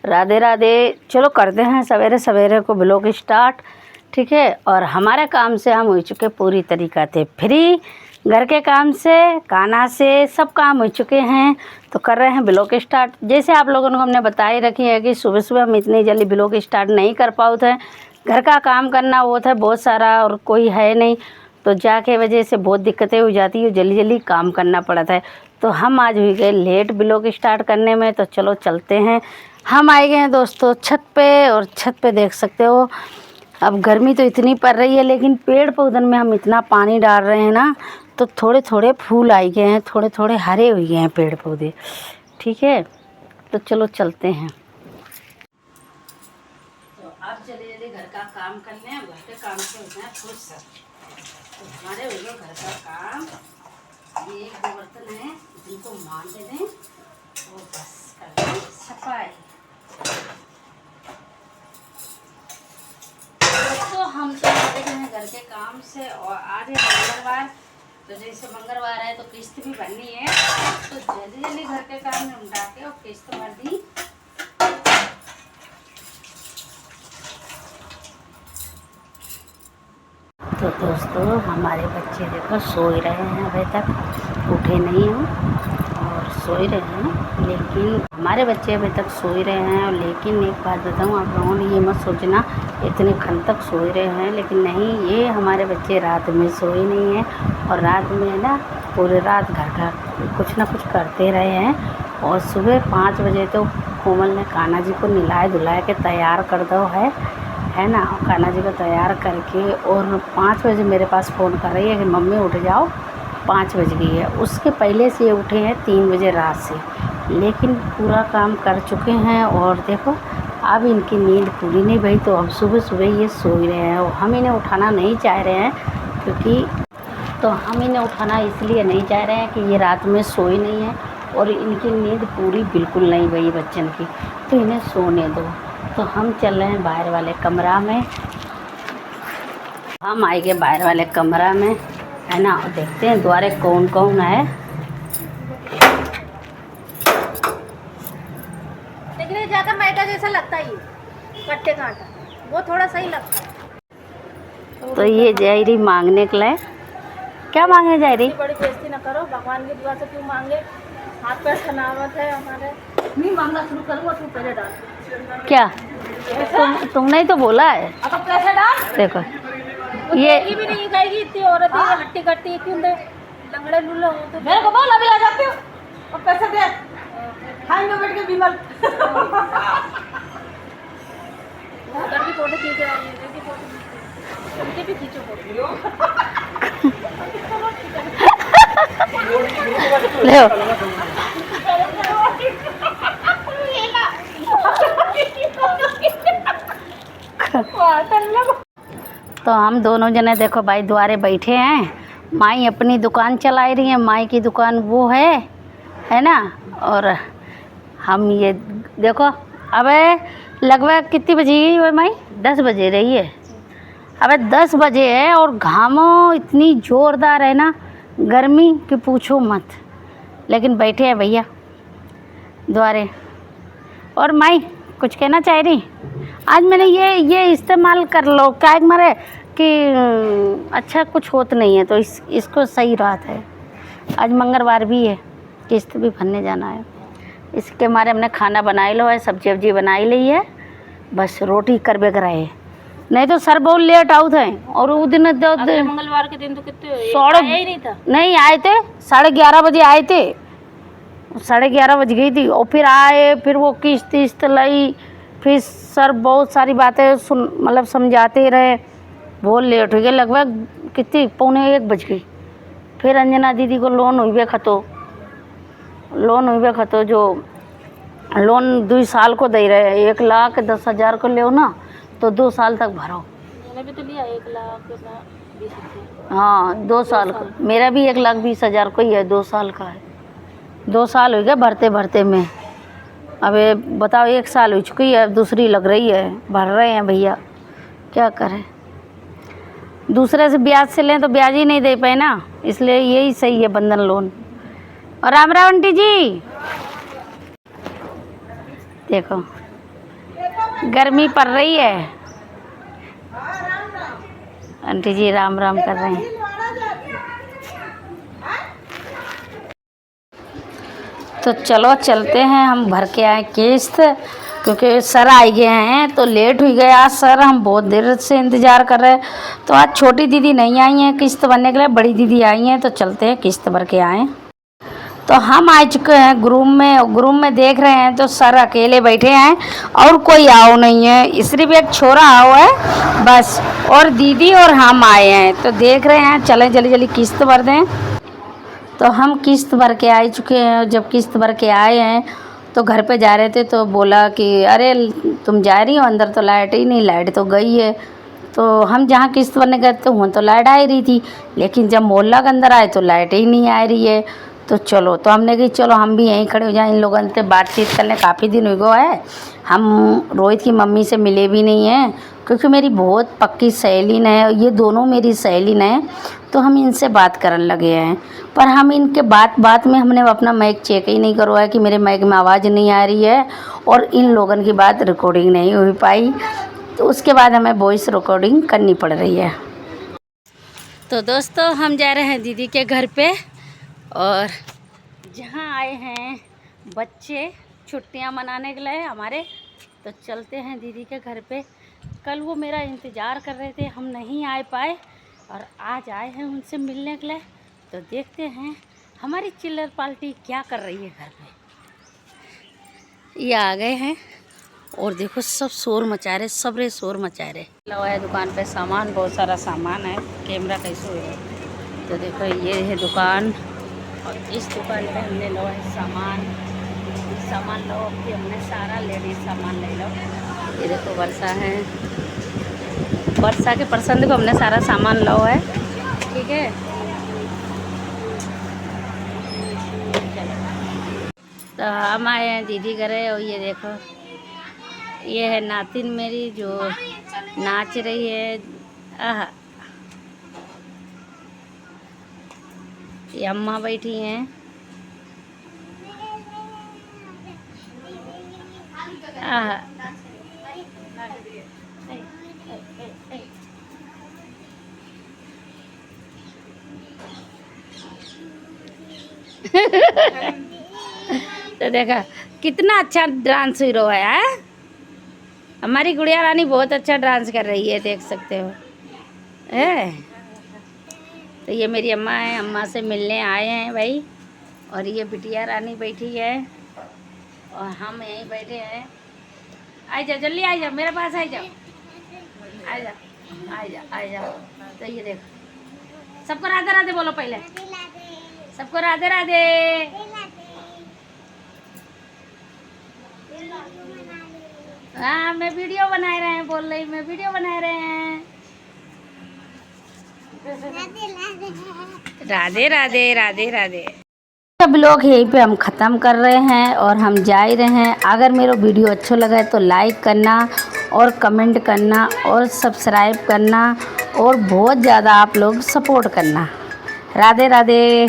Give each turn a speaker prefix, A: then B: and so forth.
A: राधे राधे। चलो करते हैं सवेरे सवेरे को ब्लॉग स्टार्ट, ठीक है। और हमारे काम से हम हो चुके पूरी तरीक़ा से फ्री, घर के काम से, खाना से, सब काम हो चुके हैं। तो कर रहे हैं ब्लॉग स्टार्ट। जैसे आप लोगों को हमने बताई रखी है कि सुबह सुबह हम इतनी जल्दी ब्लॉग स्टार्ट नहीं कर पाए थे, घर का काम करना वो था बहुत सारा और कोई है नहीं, तो जाके वजह से बहुत दिक्कतें हो जाती है, जल्दी जल्दी काम करना पड़ा था। तो हम आज हुई गए लेट ब्लॉग स्टार्ट करने में। तो चलो चलते हैं। हम आए गए हैं दोस्तों छत पे, और छत पे देख सकते हो अब गर्मी तो इतनी पड़ रही है, लेकिन पेड़ पौधन में हम इतना पानी डाल रहे हैं ना, तो थोड़े थोड़े फूल आए गए हैं, थोड़े थोड़े हरे हो गए हैं पेड़ पौधे, ठीक है। तो चलो चलते हैं। तो आप चले जल्दी घर का काम कर लें, घर के काम से होते हैं फुर्सत। तो हमारे भैया घर का काम, ये एक दो बर्तन है जिनको मान दे दें, वो बस कर दें सफाई। तो हम तो आते हैं घर के काम से, और आज है मंगलवार, तो जैसे मंगलवार है तो किस्त भी भरनी है, तो जल्दी जल्दी घर के काम निपटा के और किस्त भर दी। तो दोस्तों हमारे बच्चे देखो सो ही रहे हैं, अभी तक उठे नहीं हैं और सो ही रहे हैं। लेकिन हमारे बच्चे अभी तक सो ही रहे हैं। लेकिन एक बात बताऊं आप लोगों ने, ये मत सोचना इतने खन तक सो ही रहे हैं, लेकिन नहीं, ये हमारे बच्चे रात में सोए नहीं हैं, और रात में ना पूरी रात घर का कुछ ना कुछ करते रहे हैं। और सुबह 5 बजे तो कोमल ने कान्हा जी को नहलाए धुलाए के तैयार कर दो है ना। कान्हा जी को तैयार करके और 5 बजे मेरे पास फ़ोन कर रही है कि मम्मी उठ जाओ, 5 बज गई है। उसके पहले से ये उठे हैं 3 बजे रात से, लेकिन पूरा काम कर चुके हैं। और देखो अब इनकी नींद पूरी नहीं भई, तो अब सुबह सुबह ये सो ही रहे हैं। और हम इन्हें उठाना नहीं चाह रहे हैं, क्योंकि तो हम इन्हें उठाना इसलिए नहीं चाह रहे हैं कि ये रात में सोई नहीं है और इनकी नींद पूरी बिल्कुल नहीं भई बच्चन की, तो इन्हें सोने दो। तो हम चल रहे हैं बाहर वाले कमरा में। हम आएंगे बाहर वाले कमरा में, है ना, और देखते हैं द्वारे कौन कौन है।
B: लेकिन ज़्यादा मैदा जैसा लगता है, ये कट्टे का आटा वो थोड़ा सही लगता है।
A: तो ये जायरी मांगने के लिए, क्या मांगे जायरी?
B: बड़ी बेइज्जती ना करो, भगवान की दुआ से क्यों मांगे, हाथ पैर सलामत है हमारे। नहीं मांगना शुरू करूँगा, तू पहले डाल।
A: क्या तुमने ही तो बोला है।
B: अब पैसे डाल।
A: देखो
B: ये भी नहीं कहेगी, इतनी औरत है हट्टी कट्टी क्यों दे, लंगड़े लूले हो तो मेरे को बोल, अभी आ जाती हूँ और पैसे दे, खाएंगे बैठ के बीमल। उधर भी फोटो खींच रहा है, इधर की फोटो उनके भी खींचो फोटो।
A: ले तो हम दोनों जने देखो भाई द्वारे बैठे हैं। माई अपनी दुकान चला रही है, माई की दुकान वो है ना, और हम ये देखो अबे लगभग कितनी बजे है माई? 10 बजे रही है। अबे 10 बजे है और घामो इतनी ज़ोरदार है ना, गर्मी कि पूछो मत। लेकिन बैठे हैं भैया द्वारे। और माई कुछ कहना चाह रही? आज मैंने ये इस्तेमाल कर लो, क्या मरे कि अच्छा कुछ होत नहीं है, तो इसको सही रात है। आज मंगलवार भी है, किस्त भी भरने जाना है, इसके मारे हमने खाना बनाई लो है, सब्जी वब्जी बनाई ली है, बस रोटी कर बेग रहे। नहीं तो सर बहुत लेट आउट है। और वो दिन
B: मंगलवार के दिन तो कितने ही नहीं था,
A: नहीं आए थे, 11:30 बजे आए थे, 11:30 बज गई थी। और फिर आए, फिर वो किस्त लाई, फिर सर बहुत सारी बातें मतलब समझाते रहे, बहुत लेट हो गया, लगभग कितनी 1:45 बज गई। फिर अंजना दीदी को लोन हुई खतो जो लोन 2 साल को दे रहे हैं, 1,10,000 को ले ना, तो 2 साल तक भरो।
B: मैंने भी तो लिया 1,20,000।
A: हाँ 2 साल का, मेरा भी 1,20,000 को ही है, 2 साल का है। 2 साल हो गया भरते भरते में। अबे बताओ 1 साल हो चुकी है, अब दूसरी लग रही है, भर रहे हैं भैया, क्या करें। दूसरे से ब्याज से लें तो ब्याज ही नहीं दे पाए ना, इसलिए यही सही है बंधन लोन। और राम राम आंटी जी, देखो गर्मी पड़ रही है। आंटी जी राम राम कर रहे हैं। तो चलो चलते हैं, हम भर के आए किस्त, क्योंकि सर आ गए हैं तो लेट हो गया आज। सर हम बहुत देर से इंतज़ार कर रहे हैं। तो आज छोटी दीदी नहीं आई हैं किस्त भरने के लिए, बड़ी दीदी आई हैं। तो चलते हैं किस्त भर के आए। तो हम आ चुके हैं ग्रूम में देख रहे हैं तो सर अकेले बैठे हैं और कोई आओ नहीं है, सिर्फ एक छोरा आओ है बस, और दीदी और हम आए हैं। तो देख रहे हैं, चलें जल्दी जल्दी किस्त भर दें। तो हम किस्त भर के आ चुके हैं। जब किस्त भर के आए हैं तो घर पे जा रहे थे तो बोला कि अरे तुम जा रही हो अंदर, तो लाइट ही नहीं, लाइट तो गई है। तो हम जहाँ किस्त भरने गए तो वहाँ तो लाइट आ रही थी, लेकिन जब मोहल्ला के अंदर आए तो लाइट ही नहीं आ रही है। तो चलो, तो हमने कही चलो हम भी यहीं खड़े हो जाएं, इन लोगों से बातचीत करने, काफ़ी दिन हो गए है। हम रोहित की मम्मी से मिले भी नहीं हैं, क्योंकि मेरी बहुत पक्की सहेलीन है, ये दोनों मेरी सहेलीन है। तो हम इनसे बात करने लगे हैं, पर हम इनके बात में हमने अपना माइक चेक ही नहीं करवाया कि मेरे माइक में आवाज़ नहीं आ रही है, और इन लोगों की बात रिकॉर्डिंग नहीं हो पाई। तो उसके बाद हमें वॉइस रिकॉर्डिंग करनी पड़ रही है। तो दोस्तों हम जा रहे हैं दीदी के घर पे, और जहाँ आए हैं बच्चे छुट्टियाँ मनाने के लिए हमारे। तो चलते हैं दीदी के घर पे। कल वो मेरा इंतज़ार कर रहे थे, हम नहीं आ पाए, और आज आए हैं उनसे मिलने के लिए। तो देखते हैं हमारी चिल्लर पार्टी क्या कर रही है घर पे। ये आ गए हैं और देखो सब शोर मचा रहे, सबरे शोर मचा रहे। लगा है दुकान पे सामान, बहुत सारा सामान है। कैमरा कैसे है तो देखो, ये है दुकान, और इस दुकान पे हमने लो है सामान लो कि हमने सारा लेडीज सामान ले लो। ये देखो वर्षा है, वर्षा के पसंद को हमने सारा सामान लो है, ठीक है। तो हम आए हैं दीदी घरे, और ये देखो ये है नातिन मेरी जो नाच रही है। आहा, ये अम्मा बैठी हैं। आहा तो देखा कितना अच्छा डांस हीरो है। हमारी गुड़िया रानी बहुत अच्छा डांस कर रही है, देख सकते हो है। तो ये मेरी अम्मा है, अम्मा से मिलने आए हैं भाई। और ये बिटिया रानी बैठी है, और हम यहीं बैठे हैं। आ जाओ जल्दी, आ जाओ मेरे पास, आ जाओ आ जाओ आ जाओ आ जाओ। तो ये देखो, सबको राधे राधे बोलो पहले, सबको राधे राधे। हाँ मैं वीडियो बना रहे हैं, बोल रही मैं वीडियो बना रहे हैं। राधे राधे राधे राधे। सब लोग यहीं पे हम ख़त्म कर रहे हैं और हम जा ही रहे हैं। अगर मेरा वीडियो अच्छा लगा है तो लाइक करना और कमेंट करना और सब्सक्राइब करना, और बहुत ज़्यादा आप लोग सपोर्ट करना। राधे राधे।